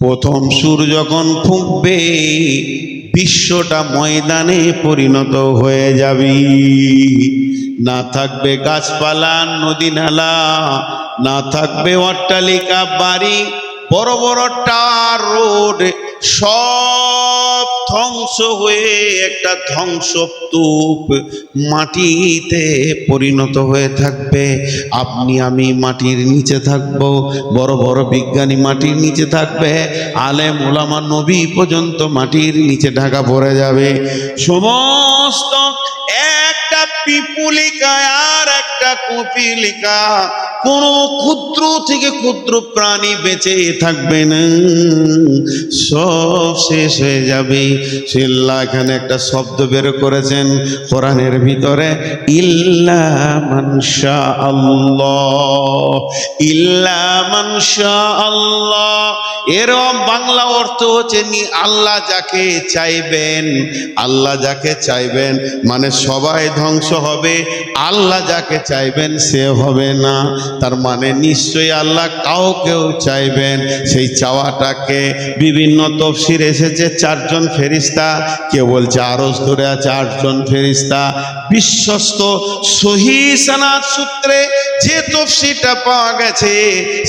প্রথম সুর যখন ফুঁকবে বিশ্বটা ময়দানে পরিণত হয়ে যাবে। না থাকবে গাছপালা, নদী নালা, না থাকবে অট্টালিকা, বাড়ি, বড় বড় টার, রোড, সব ধ্বংস হয়ে একটা ধ্বংসস্তূপ মাটিতে পরিণত হয়ে থাকবে। আপনি আমি মাটির নিচে থাকব, বড় বড় বিজ্ঞানী মাটির নিচে থাকবে, আলেম ওলামা নবী পর্যন্ত মাটির নিচে ঢাকা পড়ে যাবে। সমস্ত একটা পিপুলিকা আর একটা কপিলিকা, কোন ক্ষুদ্র থেকে ক্ষুদ্র প্রাণী বেঁচে থাকবে না, সব শেষ হয়ে যাবে। আল্লাহ এখানে একটা শব্দ বের করেছেন কোরআনের ভিতরে, ইল্লা মান শা আল্লাহ, ইল্লা মান শা আল্লাহ। এর বাংলা অর্থ হচ্ছে আল্লাহ যাকে চাইবেন, আল্লাহ যাকে চাইবেন মানে সবাই ধ্বংস হবে, আল্লাহ যাকে চাইবেন সে হবে না। তার মানে নিশ্চয়ই আল্লাহ কাউকেও চাইবেন, সেই চাওয়াটাকে বিভিন্ন তফসির এসেছে 4 জন ফেরেশতা, কেউ বলছে আরশ ধরে আছে 8 জন ফেরেশতা। বিশ্বস্ত সহিহ সানাদ সূত্রে যে তফসিরটা পাওয়া গেছে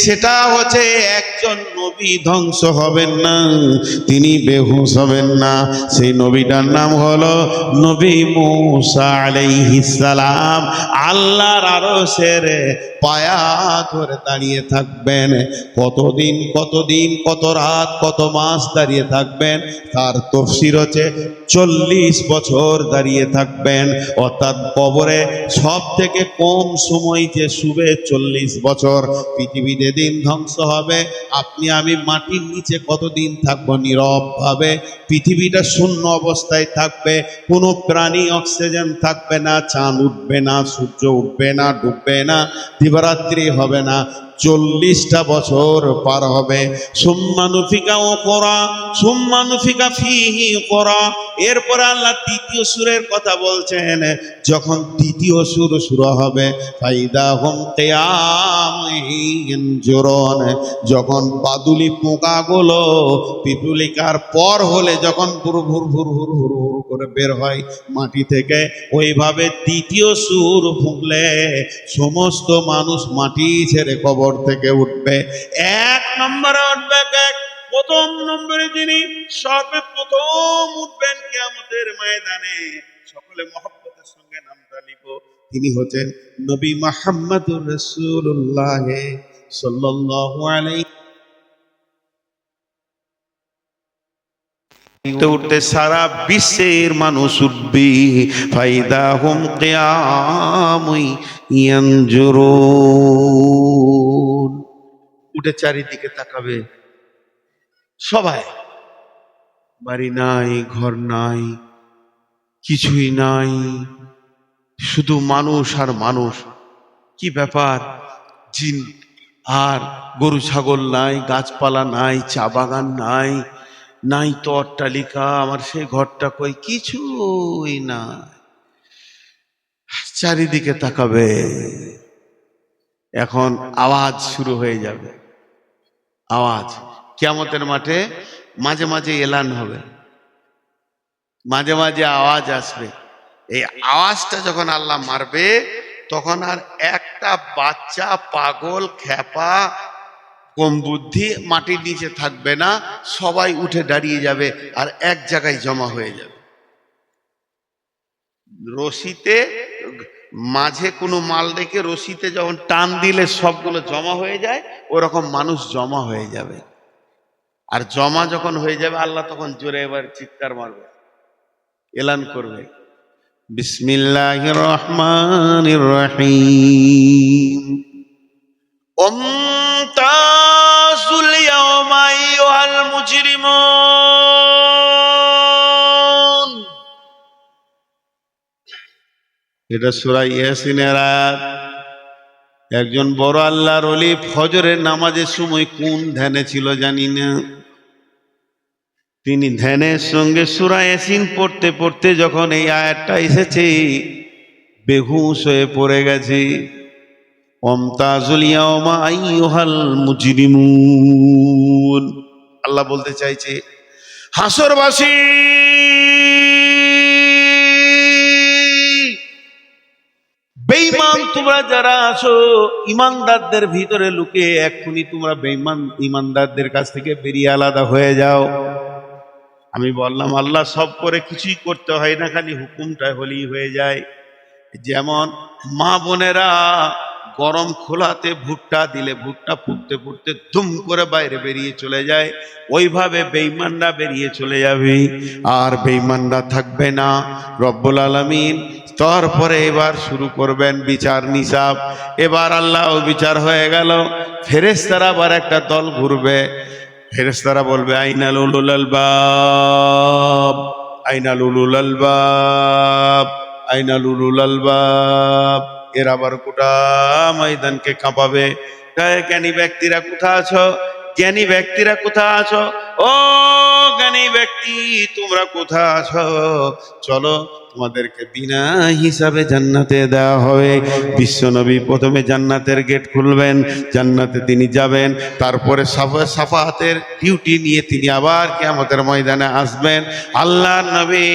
সেটা হচ্ছে একজন নবী ধ্বংস হবেন না, তিনি বেহুশ হবেন না। সেই নবীটার নাম হলো নবী মূসা আলাইহিস সালাম। আল্লাহর আরশের পায়া ধরে দাঁড়িয়ে থাকবেন। কতদিন কতদিন কত রাত কত মাস দাঁড়িয়ে থাকবেন তার তফসির হচ্ছে 40 বছর দাঁড়িয়ে থাকবেন। অর্থাৎ কবরে সব থেকে কম সময় যে শুবে 40 বছর। পৃথিবীতে দিন ধ্বংস হবে, আপনি আমি মাটির নিচে কতদিন থাকবো নীরব ভাবে। পৃথিবীটা শূন্য অবস্থায় থাকবে, কোনো প্রাণী অক্সিজেন থাকবে না, চাঁদ উঠবে না, সূর্য উঠবে না, ডুববে না, দিবারাত্রি হবে না। 40টা বছর পার হবে। সুম্মানুফিকা ও করা, সুম্মানুফিকা ফিহি করা। এরপর আল্লাহ দ্বিতীয় সুরের কথা বলছেন। যখন দ্বিতীয় সুর শুরু হবে, ফাইদা হুম কিয়ামুন ইয়ানজুরুন, যখন বাদুলি পোকাগুলো পিপুলিকার পর হলে যখন ভুর ভুর ভুর ভুর ভুর ভুর করে বের হয় মাটি থেকে, ওইভাবে দ্বিতীয় সুর ফুঁকলে সমস্ত মানুষ মাটি ছেড়ে কবর থেকে উঠবে। 1 নম্বরে উঠবে কে? প্রথম নম্বরে যিনি সর্বপ্রথম উঠবেন কিয়ামতের ময়দানে, সকলে মহব্বতের সঙ্গে নামটা নিব, তিনি হচ্ছেন নবী মুহাম্মদুর রাসূলুল্লাহ সাল্লাল্লাহু আলাইহি। উঠতে সারা বিশ্বের মানুষ উঠবে। ফাইদা হুম কিয়ামুন ইয়ানজুরুন, উঠে চারিদিকে তাকাবে সবাই। বাড়ি নাই, ঘর নাই, কিছুই নাই, শুধু মানুষ আর মানুষ। কি ব্যাপার? জিন আর গরু ছাগল নাই, গাছপালা নাই, চা বাগান নাই, নাই তো অট্টালিকা, আমার সেই ঘরটা কই, কিছুই না। চারিদিকে তাকাবে, এখন আওয়াজ শুরু হয়ে যাবে। আওয়াজ কিয়ামতের মাঠে মাঝে মাঝে এলান হবে, মাঝে মাঝে আওয়াজ আসবে। এই আওয়াজটা যখন আল্লাহ মারবে তখন আর একটা বাচ্চা, পাগল, খ্যাপা, কম বুদ্ধি মাটির নিচে থাকবে না, সবাই উঠে দাঁড়িয়ে যাবে আর এক জায়গায় জমা হয়ে যাবে। রশিতে মাঝে কোনো মাল রেখে রশিতে যখন টান দিলে সবগুলো জমা হয়ে যায়, ওরকম মানুষ জমা হয়ে যাবে। আর জমা যখন হয়ে যাবে আল্লাহ তখন জোরে এবার চিৎকার মারবে, এলান করবে, বিসমিল্লাহির রহমানির রহিম, ওমতাজুল ইয়াওমা আইয়ুহাল মুজরিমুন। এটা সূরা ইয়াসিনের আয়াত। একজন বড় আল্লাহর ওলি ফজরের নামাজের সময় কোন ধ্যানে ছিল জানি না, তিনি ধ্যানের সঙ্গে সূরা ইয়াসিন পড়তে পড়তে যখন এই আয়াতটা এসেছে বেহুশ হয়ে পড়ে গেছে। ওমতাজুল ইয়াওমা আইয়ুহাল মুজরিমুন, আল্লাহ বলতে চাইছে হাসরবাসী, বেঈমান তোমরা যারা আছো, ইমানদারদের ভিতরে লুকিয়ে এক্ষুনি তোমরা বেঈমান ইমানদারদের কাছ থেকে বেরিয়ে আলাদা হয়ে যাও। আমি বললাম আল্লাহ সব করে কিছুই করতে হয় না, খালি হুকুমটা হলেই হয়ে যায়। যেমন মা বোনেরা গরম খোলাতে ভুট্টা দিলে ভুট্টা ফুটতে ফুটতে ধুম করে বাইরে বেরিয়ে চলে যায়, ওইভাবে বেঈমানরা বেরিয়ে চলে যাবে, আর বেঈমানরা থাকবে না। রব্বুল আলামিন তারপরে এবার শুরু করবেন বিচার নিসাব। এবার আল্লাহ বিচার হয়ে গেল, ফেরেশতারা আবার একটা দল ঘুরবে। ফেরেশতারা বলবে আইনাল উলুল আলবাব, আইনাল উলুল আলবাব, আইনাল উলুল আলবাব। এর আবার গোটা ময়দানকে কাঁপাবে। জ্ঞানী ব্যক্তিরা কোথা আছো? জ্ঞানী ব্যক্তিরা কোথা আছো? ও জ্ঞানী ব্যক্তি তোমরা কোথা আছো? চলো তোমাদেরকে বিনা হিসাবে জান্নাতে দেওয়া হবে। বিশ্বনবী প্রথমে জান্নাতের গেট খুলবেন, জান্নাতে তিনি যাবেন, তারপরে সাফাতের ডিউটি নিয়ে তিনি আবার কিয়ামতের ময়দানে আসবেন। আল্লাহর নবী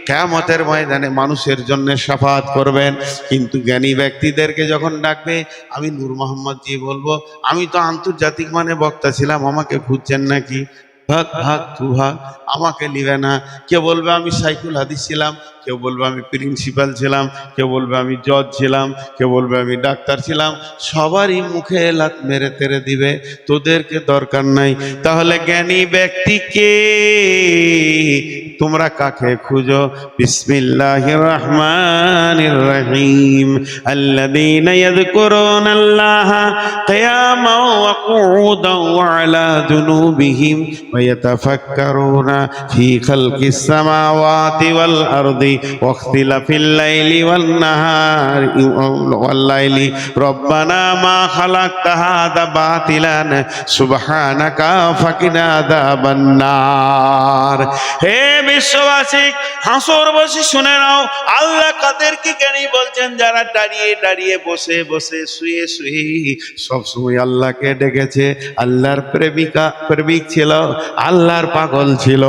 কিয়ামতের ময়দানে মানুষের জন্য সাফাত করবেন। কিন্তু জ্ঞানী ব্যক্তিদেরকে যখন ডাকবে, আমি নূর মোহাম্মদ জি বলবো, আমি তো আন্তর্জাতিক মানে বক্তা ছিলাম, আমাকে খুঁজছেন নাকি? ভাগ ভাগ তু ভাগ, আমাকে নিবে না। কেউ বলবে আমি সাইকুল হাদিস ছিলাম, কেউ বলবে আমি প্রিন্সিপাল ছিলাম, কেউ বলবে আমি জজ ছিলাম, কেউ বলবে আমি ডাক্তার ছিলাম। সবারই মুখে লাত মেরে তেরে দিবে, তোদেরকে দরকার নাই। তাহলে জ্ঞানী ব্যক্তিকে তোমরা কাকে খুঁজো? বিসমিল্লাহির রহমানির রহিম। আল্লাযীনা ইয়াযকুরুনাল্লাহা কিয়ামান ওয়া কুউদান ওয়া আলা জুনুবিহিম ওয়া ইয়াতাফাক্কারুনা ফি খালকিস সামাওয়াতি ওয়াল আরদি ওয়া ইখতিলাফিল লাইলি ওয়ান নাহারি ওয়াল লাইলি রব্বানা মা খালাকতা হাযা বাতিলান সুবহানাকা ফাকিনা আযাবান নার। হে বিশ্ববাসী, হাসরবাসী শুনে নাও, আল্লাহ কাদেরকে জ্ঞানী বলছেন? যারা দাঁড়িয়ে দাঁড়িয়ে বসে বসে শুয়ে শুয়ে সবসময় আল্লাহকে ডেকেছে, আল্লাহর প্রেমিক ছিল, আল্লাহর পাগল ছিল।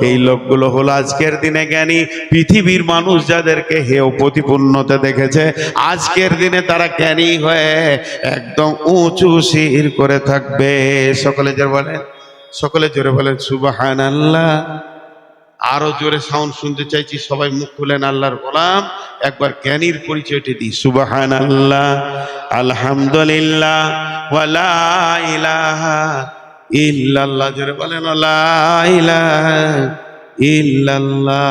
এই লোকগুলো হলো আজকের দিনে জ্ঞানী। পৃথিবীর মানুষ যাদেরকে হেয় প্রতিপন্নতে দেখেছে, আজকের দিনে তারা জ্ঞানী হয়ে একদম উঁচু শির করে থাকবে। সকলে জোরে বলেন সুবহানাল্লাহ। আরো জোরে সাউন্ড শুনতে চাইছি, সবাই মুখ খুলেন আল্লাহর গোলাম। একবার জ্ঞানীর পরিচয়টি দিই, সুবহানাল্লাহ, আলহামদুলিল্লাহ, ওয়া লা ইলাহা ইল্লাল্লাহ। জোরে বলেন লা ইলাহা ইল্লাল্লাহ।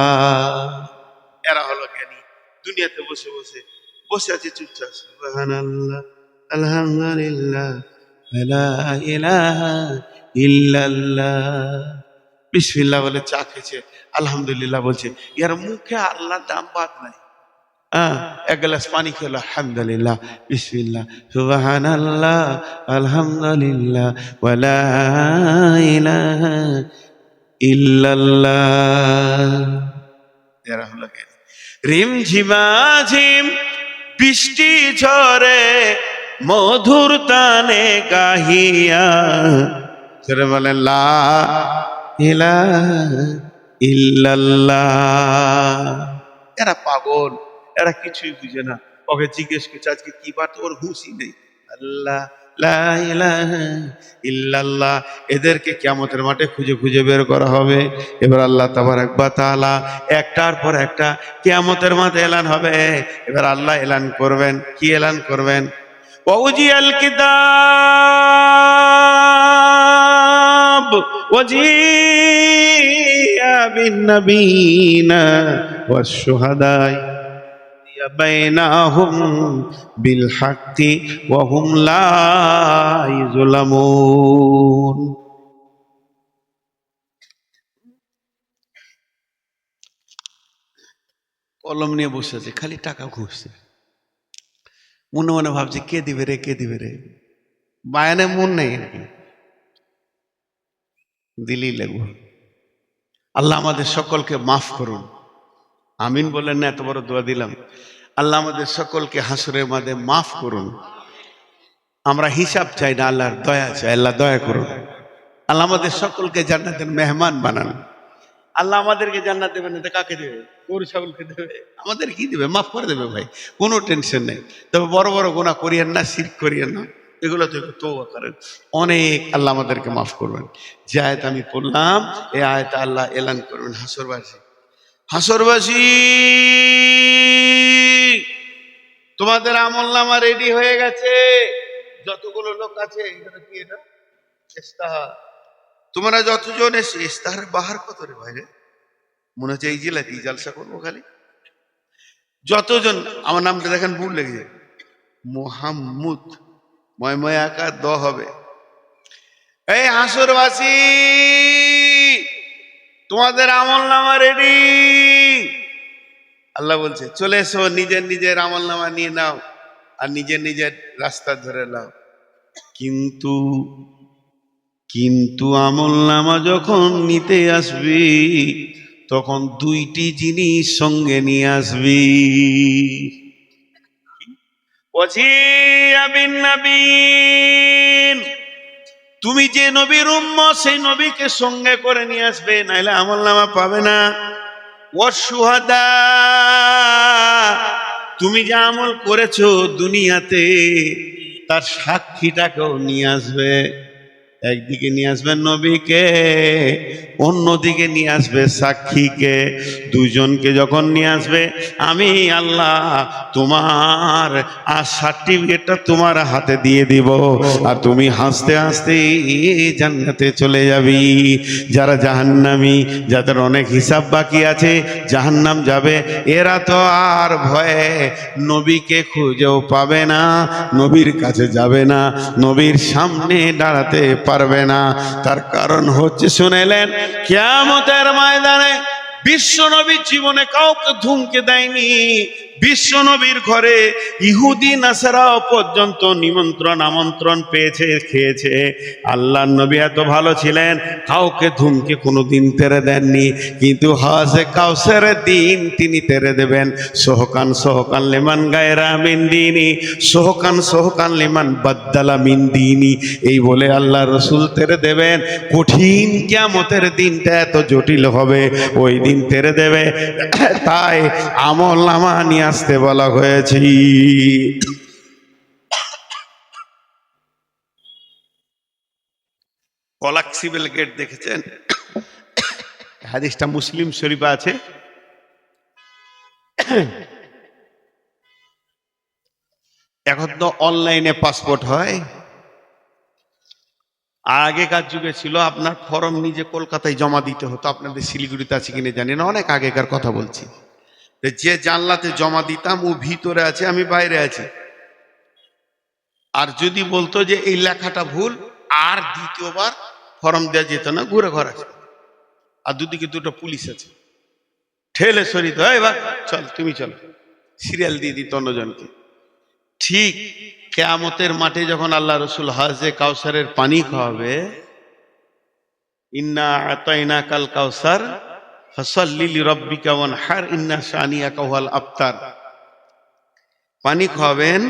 এরা হলো জ্ঞানী। দুনিয়াতে বসে বসে আছে চুপচাপ, সুবহানাল্লাহ, আলহামদুলিল্লাহ, ওয়া লা ইলাহা ইল্লাল্লাহ। বিসমিল্লাহ বলে চা খেয়েছে, আলহামদুলিল্লাহ বলছে, ইয়ার মুখে আল্লাহ দাম বাদ নাই। এক গ্লাস পানি খেলো, আলহামদুলিল্লাহ, বিসমিল্লাহ, সুবহানাল্লাহ, আলহামদুলিল্লাহ, ওয়া লা ইলাহা ইল্লাল্লাহ। এরা হলো জ্ঞানী। রিমঝিমাঝিম বৃষ্টি ঝরে মধুর তানে গাহিয়া, সেটা বলে লা ইলাহা ইল্লাল্লাহ। এরা পাগল, এরা কিছুই বুঝে না। ওকে জিজ্ঞেস করছে আজকে কি বার, তোর হুঁশই নেই। আল্লাহ লা ইলাহা ইল্লাল্লাহ। এদেরকে কিয়ামতের মাঠে খুঁজে খুঁজে বের করা হবে। এবার আল্লাহ তাবারাক ওয়া তাআলা একটার পর একটা কিয়ামতের মাঠে এলান হবে। এবার আল্লাহ এলান করবেন, কি এলান করবেন? ওয়াউজিয়াল কিতাব ওয়াজিয়া বিন নবিয়িনা ওয়াশ শুহাদাই বাইনাহুম বিল হাক্কি ওয়া হুম লা ইযলামুন। কলম নিয়ে বসে আছে, খালি টাকা ঘুরছে, মনে মনে ভাবছে কে দিবে রে, কে দিবে রে। বায়ানে মন নেই, দিলেই লাগবে। আল্লাহ আমাদের সকলকে মাফ করুন, আমিন বলেন না? এত বড় দোয়া দিলাম। আল্লাহ আমাদের সকলকে হাসরের মাঝে মাফ করুন। আমরা হিসাব চাই না, আল্লাহর দয়া চাই। আল্লাহ দয়া করুন। আল্লাহ আমাদের সকলকে জান্নাতের মেহমান বানান। আল্লাহ আমাদেরকে জান্নাত দেবেন, এটা কাকে দেবে? গরু ছাগলকে দেবে? আমাদের কি দেবে? মাফ করে দেবে ভাই, কোনো টেনশন নেই। তবে বড় বড় গুনাহ করিয়েন না, শিরক করিয়েন না, এগুলো থেকে তওবা করেন, অনেক আল্লাহ আমাদেরকে মাফ করবেন। যে আয়াত আমি পড়লাম, এই আয়াত আল্লাহ এলান করবেন, হাসরবাসী, হাসরবাসী তোমাদের আমলনামা রেডি হয়ে গেছে। যতগুলো লোক আছে, এখানে কি এটা ইস্তাহার, তোমরা যতজন এসে ইস্তাহার বাহার কত রে ভাই রে, মনে হচ্ছে এই জেলাতে জালসা করবো খালি। যতজন, আমার নামটা দেখেন ভুল লেগে যায়, মোহাম্মদ, ময় আকার দ হবে। এই হাসরবাসী তোমাদের আমলনামা রেডি। আল্লাহ বলছে চলে এসো, নিজের নিজের আমলনামা নিয়ে নাও আর নিজের নিজের রাস্তা ধরে নাও। কিন্তু কিন্তু আমলনামা যখন নিতে আসবি তখন দুইটি জিনিস সঙ্গে নিয়ে আসবি। তুমি যে নবীর উম্মত সেই নবীকে সঙ্গে করে নিয়ে আসবে, নাইলে আমলনামা পাবে না। ওয়াশুহাদা, তুমি যে আমল করেছো দুনিয়াতে তার সাক্ষীটাকেও নিয়ে আসবে। একদিকে নিয়ে আসবেন নবীকে, অন্যদিকে নিয়ে আসবে সাক্ষীকে। দুজনকে যখন নিয়ে আসবে, আমি আল্লাহ তোমার সার্টিফিকেটটা তোমার হাতে দিয়ে দিব, আর তুমি হাসতে হাসতে জান্নাতে চলে যাবি। যারা জাহান্নামী, যাদের অনেক হিসাব বাকি আছে, জাহান্নাম যাবে, এরা তো আর ভয়ে নবীকে খুঁজেও পাবে না, নবীর কাছে যাবে না, নবীর সামনে দাঁড়াতে পারবে না। তার কারণ হচ্ছে, শুনেলেন, কিয়ামতের ময়দানে বিশ্ব নবীর জীবনে কাউকে ধুমকে দেয়নি। বিশ্ব নবীর ঘরে ইহুদি নাসারাও পর্যন্ত নিমন্ত্রণ আমন্ত্রণ পেয়েছে, খেয়েছে। আল্লাহর নবী এত ভালো ছিলেন, কাউকে ধুমকে কোনোদিন তেরে দেননি। কিন্তু হাজে কাউসারের দিন তিনি তেরে দেবেন। সোহকান সোহকান লিমান গায়রা মিন দিনি, সোহকান সোহকান লিমান বাদ্দালা মিন দিনি, এই বলে আল্লাহ রসুল তেরে দেবেন। কঠিন কিয়ামতের দিনটা এত জটিল হবে, ওই দিন তেরে দেবে। তাই আমলনামা নিয়ে আসতে বলা হয়েছে। কলাক্সিবেল গেট দেখেছেন? হাদিসটা মুসলিম শরীফে আছে। এখন তো অনলাইনে পাসপোর্ট হয়, আগেকার যুগে ছিল আপনার ফর্ম নিজে কলকাতায় জমা দিতে হতো। আপনাদের শিলিগুড়িতে আছে কিনা জানি না, অনেক আগেকার কথা বলছি। যে জানলাতে জমা দিতাম ও ভিতরে আছে, আমি বাইরে আছি। আর যদি বলতো যে এই লেখাটা ভুল, আর দ্বিতীয়বার ফর্ম দেওয়া যেত না, ঘুরে ঘর আছে। আর দুদিকে দুটো পুলিশ আছে, ঠেলে সরিত, এবার চল তুমি চলো, সিরিয়াল দিয়ে দিত অন্যজনকে। ঠিক কিয়ামতের মাঠে যখন আল্লাহ রসুল হাজে কাউসারের পানি খাওয়াবে, ইন্না আতাইনা কাল কাউসার ফাসাল্লি লিরাব্বিকা ওয়ানহার ইন্না শানিয়াকা হুয়াল আবতার, পানি খাওয়াবেন,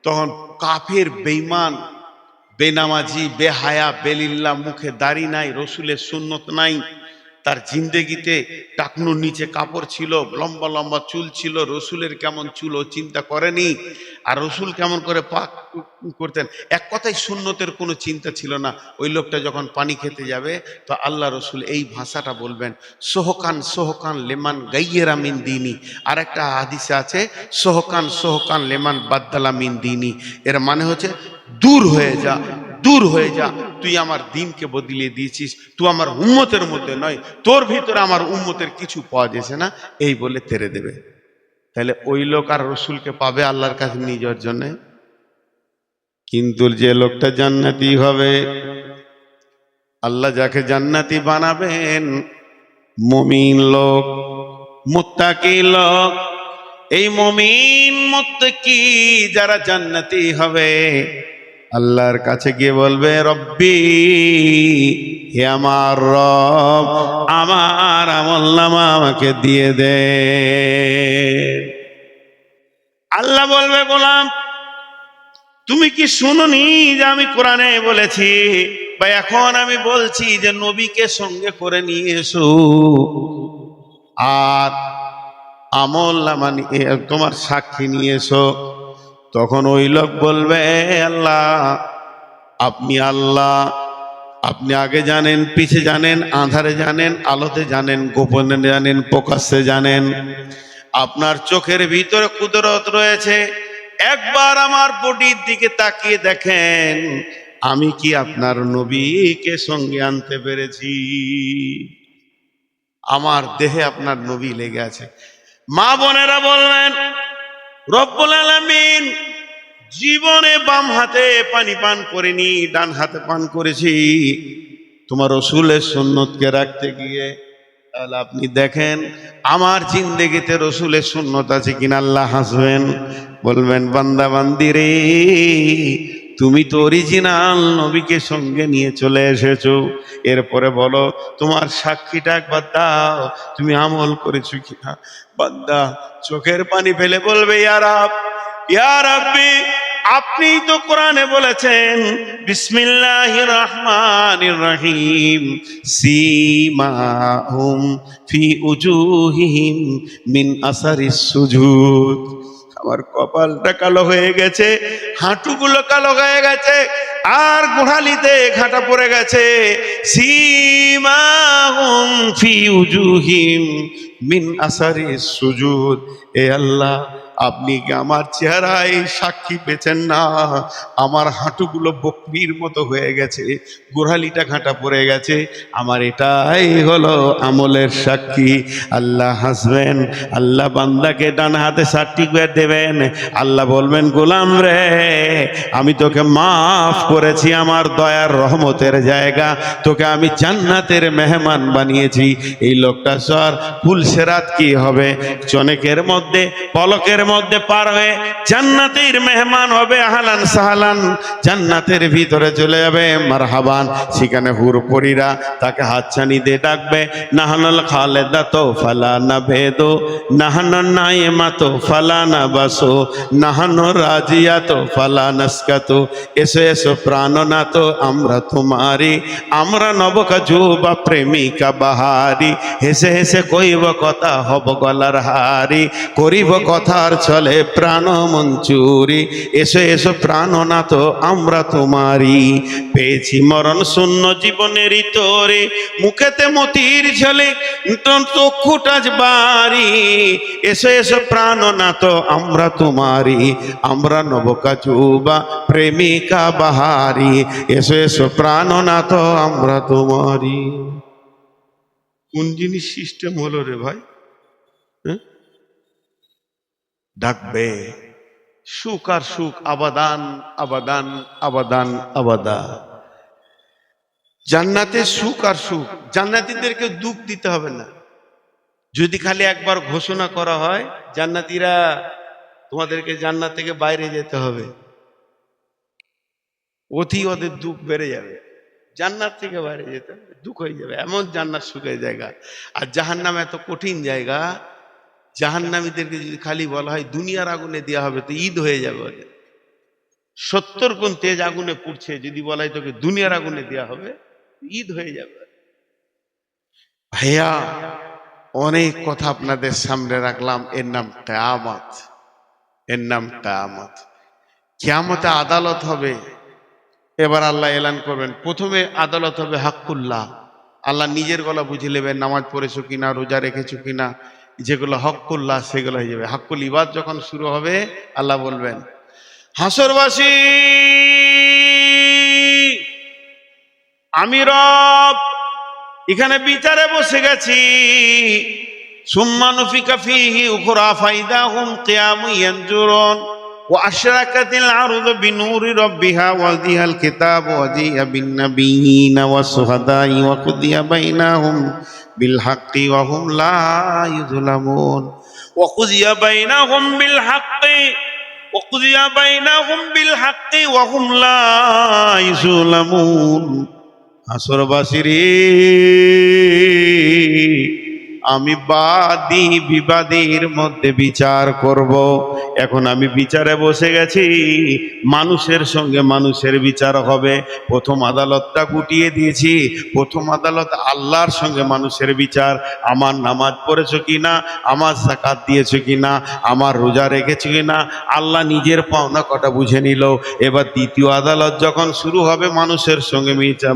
তখন কাফের, বেঈমান, বেনামাজি, বেহায়া, বেলিল্লাহ, মুখে দাড়ি নাই, রসুলের সুন্নত নাই, তার জিন্দেগিতে টাকনুর নিচে কাপড় ছিল, লম্বা লম্বা চুল ছিল, রসুলের কেমন চুল ও চিন্তা করেনি। আর রসুল কেমন করে পাক করতেন, এক কথায় সুন্নতের কোনো চিন্তা ছিল না। ওই লোকটা যখন পানি খেতে যাবে, তো আল্লাহ রসুল এই ভাষাটা বলবেন, সোহকান সোহকান লেমান গাইয়েরা মিন দিনী। আর একটা হাদিসে আছে, সোহকান সোহকান লেমান বাদ্দালা মিন দিনী। এর মানে হচ্ছে, দূর হয়ে যা, দূর হয়ে যা, তুই আমার দিনকে বদলিয়ে দিয়েছিস, তুই আমার উম্মতের মধ্যে নয়, তোর ভিতরে আমার উম্মতের কিছু পাওয়া যাচ্ছে না, এই বলে তেরে দেবে। তাহলে ওই লোক আর রসুলকে পাবে আল্লাহর কাছে নিয়ে যাওয়ার জন্য। কিন্তু যে লোকটা জান্নাতি হবে, আল্লাহ যাকে জান্নাতি বানাবেন, মুমিন লোক, মুত্তাকি লোক। এই মুমিন মুত্তাকি যারা জান্নাতি হবে, আল্লাহর কাছে গিয়ে বলবে, রব্বি, হে আমার রব, আমার আমলনামা আমাকে দিয়ে দে। আল্লাহ বলবে, গোলাম তুমি কি শুনোনি যে আমি কোরআনে বলেছি, বা এখন আমি বলছি যে নবীকে সঙ্গে করে নিয়ে এসো, আর আমল নামা তোমার সাক্ষী নিয়ে এসো। তখন ওই লোক বলবে, আল্লাহ, আপনি আল্লাহ, আপনি আগে জানেন, পিছে জানেন, আঁধারে জানেন, আলোতে জানেন, গোপনে জানেন, প্রকাশ্যে জানেন। আপনার চোখের ভিতরে কুদরত রয়েছে। একবার আমার বডির দিকে তাকিয়ে দেখেন, আমি কি আপনার নবীকে সঙ্গে আনতে পেরেছি? আমার দেহে আপনার নবী লেগে আছে। মা বোনেরা বললেন, রব্বুল আলামিন জীবনে বাম হাতে পানি পান করিনি, ডান হাতে পান করেছি তোমার রসুলের সুন্নতকে রাখতে গিয়ে। তাহলে আপনি দেখেন আমার জিন্দেগিতে রসুলের সুন্নত আছে কিনা। আল্লাহ হাসবেন, বলবেন, বান্দা বান্দি রে, তুমি তো অরিজিনাল নবীকে সঙ্গে নিয়ে চলে এসেছো। এরপরে বলো তোমার সাক্ষীটা একবার দাও, তুমি আমল করেছো কিনা। বান্দা চোখের পানি ফেলে বলবে, ইয়া রাব, ইয়া রাব্বি, আপনি তো কোরআনে বলেছেন বিসমিল্লাহির রহমানির রহিম, সীমাহুম ফি উজুহিহিম মিন আসারিস সুজুদ। আমার কপালটা কালো হয়ে গেছে, হাঁটুগুলো কালো হয়ে গেছে, আর গোড়ালিতে ঘাটা পড়ে গেছে। সীমাহুম ফি উজুহিম মিন আসারিস সুজুদ। এ আল্লাহ, আপনি কি আমার চেহারায় সাক্ষী পেয়েছেন না? আমার হাঁটুগুলো বকরির মতো হয়ে গেছে, গোড়ালিটা ঘাটা পড়ে গেছে, আমার এটাই হলো আমলের সাক্ষী। আল্লাহ হাসবেন, আল্লাহ বান্দাকে ডান হাতে সার্টিফিকেট দেবেন। আল্লাহ বলবেন, গোলাম রে, আমি তোকে মাফ করেছি, আমার দয়ার রহমতের জায়গা, তোকে আমি জান্নাতের মেহমান বানিয়েছি। এই লোকটা সর পুলসেরাত কি হবে, চনেকের মধ্যে, পলকের মধ্যে পার হয়ে জান্নাতের মেহমান হবে। আহলান সাহলান, জান্নাতের ভিতরে চলে যাবে, মারহাবান। সেখানে হুরপরীরা তাকে হাতছানি দিয়ে ডাকবে, নাহানুল খালেদাতো ফালা না ভেদো, নাহানু নাইমাতো ফালা না বাসো, নাহানু রাজিয়াতো ফালা নাসকাতো। এসো এসো প্রাণনাথ আমরা তোমারি, আমরা নবকা যুবা প্রেমিকা বাহারি। হেসে হেসে কইব কথা হব গলার হারি, করিব কথার চলে প্রাণ মঞ্চুরি। এসো এসো প্রাণনাথ আমরা তোমারি, পেয়েছি মরণ শূন্য জীবনের তোরে, মুখেতে মতির ঝলে চক্ষুটাজ বাড়ি। এসো এসো প্রাণনাথ আমরা তোমারি, আমরা নবকা যুবা প্রেমিকা বাহারি। এসো এসো প্রাণনাথ আমরা তোমারি। কোন জিনিস সিস্টেম হলো রে ভাই? ডাকবে সুখ আর সুখ, আবাদান আবাদান আবাদান আবাদা। জান্নাতে সুখ আর সুখ, জান্নাতীদেরকে দুঃখ দিতে হবে না। যদি খালি একবার ঘোষণা করা হয়, জান্নাতীরা তোমাদেরকে জান্নাত থেকে বাইরে যেতে হবে, অতি ওদের দুঃখ বেড়ে যাবে। জান্নাত থেকে বাইরে যেতে হবে, দুঃখ হয়ে যাবে। এমন জান্নাত সুখের জায়গা। আর জাহান্নাম এত কঠিন জায়গা, জাহান্নামীদেরকে যদি খালি বলা হয় দুনিয়ার আগুনে দেওয়া হবে, তো ঈদ হয়ে যাবে ওদের। 70 গুণ তেজ আগুনে পুড়ছে, যদি বলা হয় তোকে দুনিয়ার আগুনে দেওয়া হবে, ঈদ হয়ে যাবে। ভাইয়া, অনেক কথা আপনাদের সামনে রাখলাম, এর নাম কিয়ামত, এর নাম কিয়ামত। কিয়ামতে আদালত হবে। এবার আল্লাহ এলান করবেন, প্রথমে আদালত হবে হাক্কুল্লাহ। আল্লাহ নিজের গলা বুঝে নেবেন, নামাজ পড়েছো কিনা, রোজা রেখেছো কিনা, যেগুলো হক্কুল্লাহ সেগুলো হয়ে যাবে। হাক্কুল ইবাদ যখন শুরু হবে, আল্লাহ বলবেন, হাসরবাসী, আমি রব এখানে বিচারে বসে গেছি। সুম্মা নুফিকা ফীহি উখরা ফাইদাহুম কিয়ামুন ইয়ানজুরুন ওয়া আশরাকাতিল আরদু বিনূরি রাব্বিহা ওয়া যিহাল কিতাব ওয়া যিয়া বিন নাবিয়িনা ওয়াস শুহাদাই ওয়া কুদিয়া বাইনাহুম বিল হাক্কি ওয়া হুম লা ইউযলামুন ওয়া কুদিয়া বাইনাহুম বিল হাক্কি ওয়া কুদিয়া বাইনাহুম বিল হাক্কি ওয়া হুম লা ইউযলামুন। হাসরবাসী রে, আমি বাদী বিবাদীর মধ্যে বিচার করব। এখন আমি বিচারে বসে গেছি, মানুষের সঙ্গে মানুষের বিচার হবে। প্রথম আদালতটা গুটিয়ে দিয়েছি, প্রথম আদালত আল্লাহর সঙ্গে মানুষের বিচার। আমার নামাজ পড়েছো কিনা, আমার যাকাত দিয়েছো কিনা, আমার রোজা রেখেছো কিনা, আল্লাহ নিজের পাওনা কটা বুঝে নিল। এবার দ্বিতীয় আদালত যখন শুরু হবে মানুষের সঙ্গে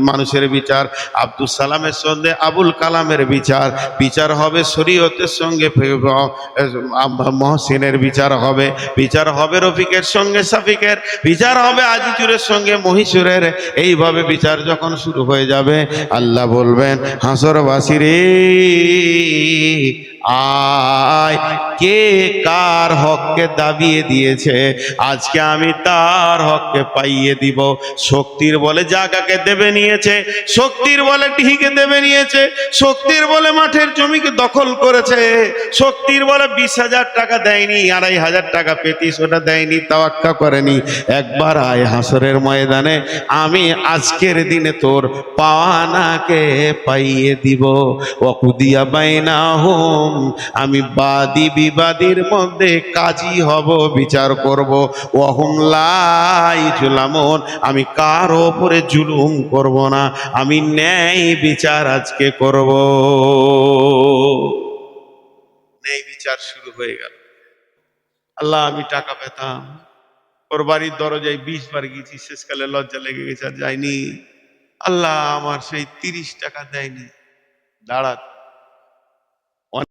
মানুষের বিচার, আব্দুল সালামের সঙ্গে আবুল কালামের বিচার, বিচার হবে শরীয়তের সঙ্গে মহসিনের বিচার হবে, বিচার হবে রফিকের সঙ্গে সাফিকের, বিচার হবে আজিজুরের সঙ্গে মহিষুরের। এইভাবে বিচার যখন শুরু হয়ে যাবে, আল্লাহ বলবেন হাসরবাসী রে, আয়, কে কার হককে দাবিয়ে দিয়েছে, আজকে আমি তার হককে পাইয়ে দিব। শক্তির বলে জায়গাকে দেবে নিয়েছে, শক্তির বলে ঢিকে দেবে নিয়েছে, শক্তির বলে মাঠের জমিকে দখল করেছে, শক্তির বলে 20,000 টাকা দেয়নি, 2,500 টাকা পেতিস ওটা দেয়নি, তাওয়াক্কা করেনি। একবার আয় হাসরের ময়দানে, আমি আজকের দিনে তোর পাওয়ানাকে পাইয়ে দিব। ওয়াকুদিয়া বাইনাহুম, আমি বাদী বিবাদীর মধ্যে কাজী হব, বিচার করব। ওয়াহুম লা ইউজলামুন, আমি কারো উপরে জুলুম করব না, আমি ন্যায় বিচার আজকে করব। ন্যায় বিচার শুরু হয়ে গেল। আল্লাহ, আমি টাকা পেতাম, ওর বাড়ির দরজায় 20 বার গেছি, শেষকালে লজ্জা লেগে গেছে আর যাইনি। আল্লাহ, আমার সেই 30 টাকা দেয়নি। দাঁড়া,